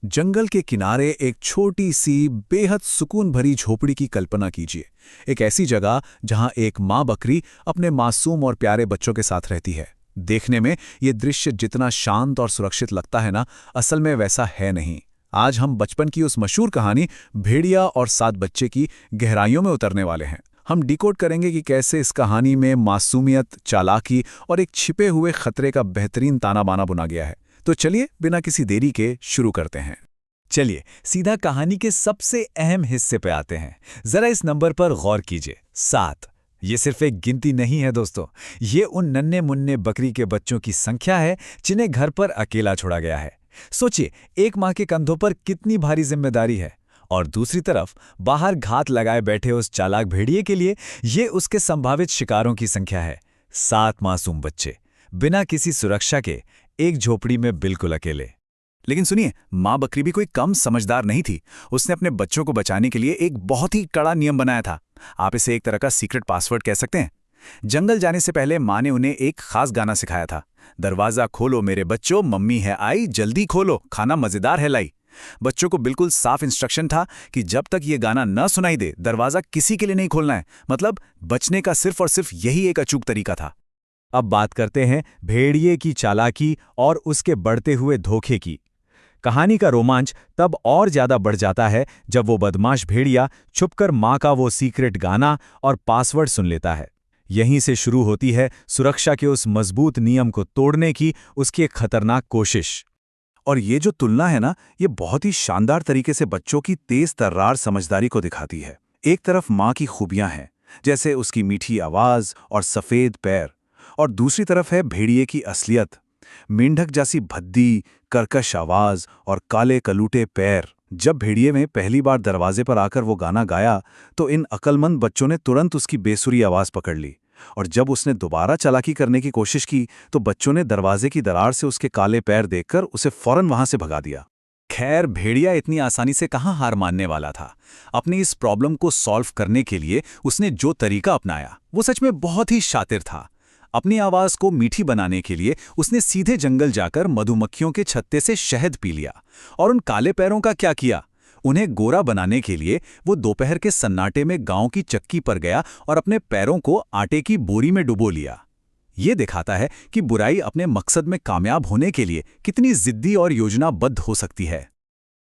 जंगल के किनारे एक छोटी सी बेहद सुकून भरी झोपड़ी की कल्पना कीजिए। एक ऐसी जगह जहां एक माँ बकरी अपने मासूम और प्यारे बच्चों के साथ रहती है। देखने में ये दृश्य जितना शांत और सुरक्षित लगता है ना, असल में वैसा है नहीं। आज हम बचपन की उस मशहूर कहानी भेड़िया और 7 बच्चे की गहराइयों में उतरने वाले हैं। हम डिकोड करेंगे कि कैसे इस कहानी में मासूमियत, चालाकी और एक छिपे हुए खतरे का बेहतरीन ताना बाना बुना गया है। तो चलिए बिना किसी देरी के शुरू करते हैं। चलिए सीधा कहानी के सबसे अहम हिस्से पे आते हैं। जरा इस नंबर पर गौर कीजिए, 7। ये सिर्फ एक गिनती नहीं है दोस्तों, ये उन नन्हे मुन्ने बकरी के बच्चों की संख्या है जिन्हें घर पर अकेला छोड़ा गया है। सोचिए, एक माँ के कंधों पर कितनी भारी जिम्मेदारी है, और दूसरी तरफ बाहर घात लगाए बैठे उस चालाक भेड़िए के लिए ये उसके संभावित शिकारों की संख्या है। 7 मासूम बच्चे, बिना किसी सुरक्षा के, एक झोपड़ी में बिल्कुल अकेले। लेकिन सुनिए, माँ बकरी भी कोई कम समझदार नहीं थी। उसने अपने बच्चों को बचाने के लिए एक बहुत ही कड़ा नियम बनाया था। आप इसे एक तरह का सीक्रेट पासवर्ड कह सकते हैं। जंगल जाने से पहले माँ ने उन्हें एक खास गाना सिखाया था। दरवाजा खोलो मेरे बच्चों, मम्मी है आई, जल्दी खोलो, खाना मजेदार है लाई। बच्चों को बिल्कुल साफ इंस्ट्रक्शन था कि जब तक ये गाना न सुनाई दे, दरवाजा किसी के लिए नहीं खोलना है। मतलब बचने का सिर्फ और सिर्फ यही एक अचूक तरीका था। अब बात करते हैं भेड़िए की चालाकी और उसके बढ़ते हुए धोखे की। कहानी का रोमांच तब और ज्यादा बढ़ जाता है जब वो बदमाश भेड़िया छुपकर माँ का वो सीक्रेट गाना और पासवर्ड सुन लेता है। यहीं से शुरू होती है सुरक्षा के उस मजबूत नियम को तोड़ने की उसकी एक खतरनाक कोशिश। और ये जो तुलना है ना, ये बहुत ही शानदार तरीके से बच्चों की तेज तर्रार समझदारी को दिखाती है। एक तरफ माँ की खूबियां हैं, जैसे उसकी मीठी आवाज और सफेद पैर, और दूसरी तरफ है भेड़िए की असलियत, मेंढक जैसी भद्दी, कर्कश आवाज और काले कलूटे पैर। जब भेड़िए में पहली बार दरवाजे पर आकर वो गाना गाया, तो इन अक्लमंद बच्चों ने तुरंत उसकी बेसुरी आवाज पकड़ ली। और जब उसने दोबारा चालाकी करने की कोशिश की, तो बच्चों ने दरवाजे की दरार से उसके काले पैर देखकर उसे फौरन वहां से भगा दिया। खैर, भेड़िया इतनी आसानी से कहाँ हार मानने वाला था। अपनी इस प्रॉब्लम को सॉल्व करने के लिए उसने जो तरीका अपनाया, वो सच में बहुत ही शातिर था। अपनी आवाज को मीठी बनाने के लिए उसने सीधे जंगल जाकर मधुमक्खियों के छत्ते से शहद पी लिया। और उन काले पैरों का क्या किया? उन्हें गोरा बनाने के लिए वो दोपहर के सन्नाटे में गांव की चक्की पर गया और अपने पैरों को आटे की बोरी में डुबो लिया। ये दिखाता है कि बुराई अपने मकसद में कामयाब होने के लिए कितनी जिद्दी और योजनाबद्ध हो सकती है।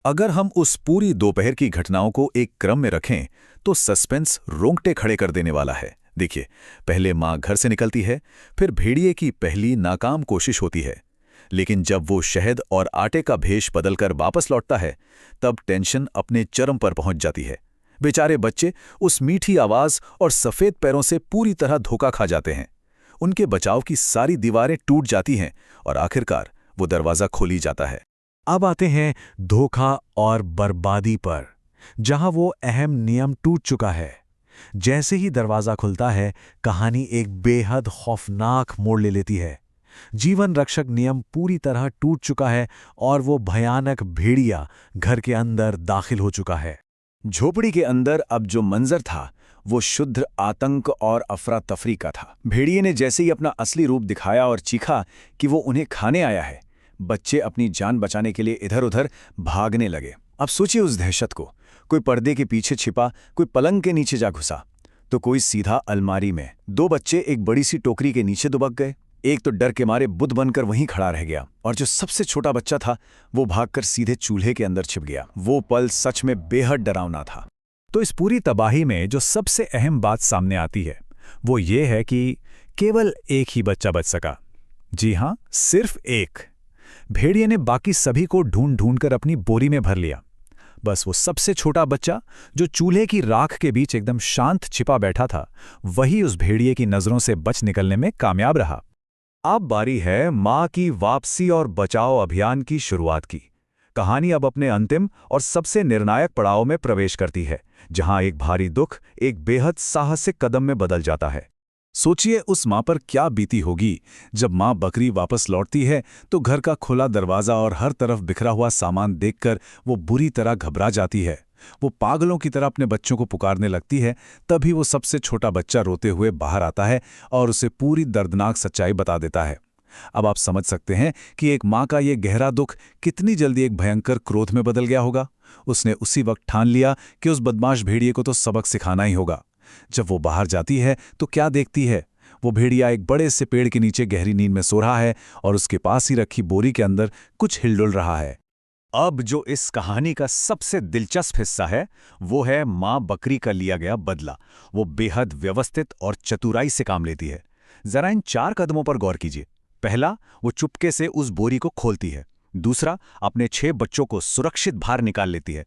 अगर हम उस पूरी दोपहर की घटनाओं को एक क्रम में रखें, तो सस्पेंस रोंगटे खड़े कर देने वाला है। देखिए, पहले माँ घर से निकलती है, फिर भेड़िए की पहली नाकाम कोशिश होती है। लेकिन जब वो शहद और आटे का भेष बदलकर वापस लौटता है, तब टेंशन अपने चरम पर पहुंच जाती है। बेचारे बच्चे उस मीठी आवाज और सफेद पैरों से पूरी तरह धोखा खा जाते हैं। उनके बचाव की सारी दीवारें टूट जाती हैं और आखिरकार वो दरवाजा खोली जाता है। अब आते हैं धोखा और बर्बादी पर, जहां वो अहम नियम टूट चुका है। जैसे ही दरवाजा खुलता है, कहानी एक बेहद खौफनाक मोड़ ले लेती है। जीवन रक्षक नियम पूरी तरह टूट चुका है और वो भयानक भेड़िया घर के अंदर दाखिल हो चुका है। झोपड़ी के अंदर अब जो मंजर था, वो शुद्ध आतंक और अफरा तफरी का था। भेड़िए ने जैसे ही अपना असली रूप दिखाया और चीखा कि वो उन्हें खाने आया है, बच्चे अपनी जान बचाने के लिए इधर उधर भागने लगे। अब सोचिए उस दहशत को। कोई पर्दे के पीछे छिपा, कोई पलंग के नीचे जा घुसा, तो कोई सीधा अलमारी में। 2 बच्चे एक बड़ी सी टोकरी के नीचे दुबक गए। एक तो डर के मारे बुद्ध बनकर वहीं खड़ा रह गया, और जो सबसे छोटा बच्चा था, वो भागकर सीधे चूल्हे के अंदर छिप गया। वो पल सच में बेहद डरावना था। तो इस पूरी तबाही में जो सबसे अहम बात सामने आती है, वो ये है कि केवल एक ही बच्चा बच सका। जी हां, सिर्फ एक। भेड़िए ने बाकी सभी को ढूंढ ढूंढकर अपनी बोरी में भर लिया। बस वो सबसे छोटा बच्चा, जो चूल्हे की राख के बीच एकदम शांत छिपा बैठा था, वही उस भेड़िए की नजरों से बच निकलने में कामयाब रहा। अब बारी है मां की वापसी और बचाव अभियान की शुरुआत की। कहानी अब अपने अंतिम और सबसे निर्णायक पड़ाव में प्रवेश करती है, जहां एक भारी दुख एक बेहद साहसिक कदम में बदल जाता है। सोचिए उस माँ पर क्या बीती होगी जब माँ बकरी वापस लौटती है, तो घर का खुला दरवाजा और हर तरफ बिखरा हुआ सामान देखकर वो बुरी तरह घबरा जाती है। वो पागलों की तरह अपने बच्चों को पुकारने लगती है। तभी वो सबसे छोटा बच्चा रोते हुए बाहर आता है और उसे पूरी दर्दनाक सच्चाई बता देता है। अब आप समझ सकते हैं कि एक माँ का ये गहरा दुख कितनी जल्दी एक भयंकर क्रोध में बदल गया होगा। उसने उसी वक्त ठान लिया कि उस बदमाश भेड़िए को तो सबक सिखाना ही होगा। जब वो बाहर जाती है तो क्या देखती है? वो भेड़िया एक बड़े से पेड़ के नीचे गहरी नींद में सो रहा है और उसके पास ही रखी बोरी के अंदर कुछ हिलडुल रहा है। अब जो इस कहानी का सबसे दिलचस्प हिस्सा है वो है माँ बकरी का लिया गया बदला। वो बेहद व्यवस्थित और चतुराई से काम लेती है। जरा इन 4 कदमों पर गौर कीजिए। पहला, वो चुपके से उस बोरी को खोलती है। दूसरा, अपने 6 बच्चों को सुरक्षित बाहर निकाल लेती है।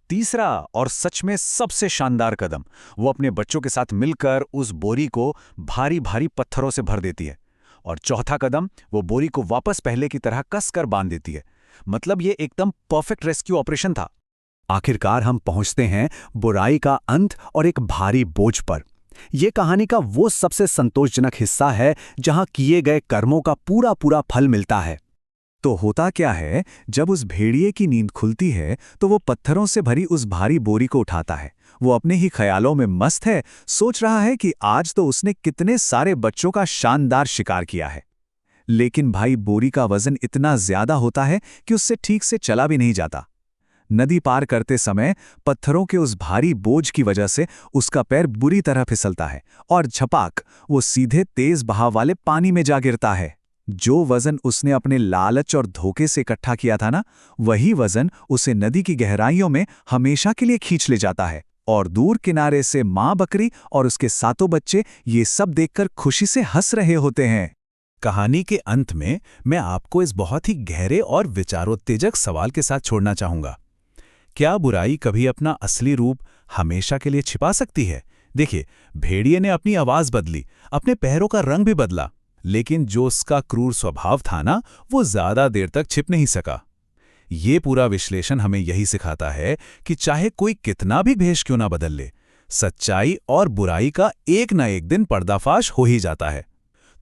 तीसरा और सच में सबसे शानदार कदम, वो अपने बच्चों के साथ मिलकर उस बोरी को भारी भारी पत्थरों से भर देती है। और चौथा कदम, वो बोरी को वापस पहले की तरह कसकर बांध देती है। मतलब ये एकदम परफेक्ट रेस्क्यू ऑपरेशन था। आखिरकार हम पहुंचते हैं बुराई का अंत और एक भारी बोझ पर। यह कहानी का वो सबसे संतोषजनक हिस्सा है जहां किए गए कर्मों का पूरा पूरा फल मिलता है। तो होता क्या है, जब उस भेड़िए की नींद खुलती है तो वो पत्थरों से भरी उस भारी बोरी को उठाता है। वो अपने ही ख्यालों में मस्त है, सोच रहा है कि आज तो उसने कितने सारे बच्चों का शानदार शिकार किया है। लेकिन भाई, बोरी का वजन इतना ज्यादा होता है कि उससे ठीक से चला भी नहीं जाता। नदी पार करते समय पत्थरों के उस भारी बोझ की वजह से उसका पैर बुरी तरह फिसलता है और झपाक, वो सीधे तेज बहाव वाले पानी में जा गिरता है। जो वजन उसने अपने लालच और धोखे से इकट्ठा किया था ना, वही वजन उसे नदी की गहराइयों में हमेशा के लिए खींच ले जाता है। और दूर किनारे से माँ बकरी और उसके 7 बच्चे ये सब देखकर खुशी से हंस रहे होते हैं। कहानी के अंत में मैं आपको इस बहुत ही गहरे और विचारोत्तेजक सवाल के साथ छोड़ना चाहूंगा। क्या बुराई कभी अपना असली रूप हमेशा के लिए छिपा सकती है? देखिए, भेड़िए ने अपनी आवाज बदली, अपने पैरों का रंग भी बदला, लेकिन जो उसका क्रूर स्वभाव था ना, वो ज्यादा देर तक छिप नहीं सका। ये पूरा विश्लेषण हमें यही सिखाता है कि चाहे कोई कितना भी भेष क्यों ना बदल ले, सच्चाई और बुराई का एक न एक दिन पर्दाफाश हो ही जाता है।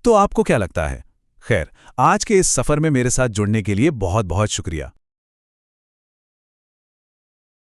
तो आपको क्या लगता है? खैर, आज के इस सफर में मेरे साथ जुड़ने के लिए बहुत बहुत शुक्रिया।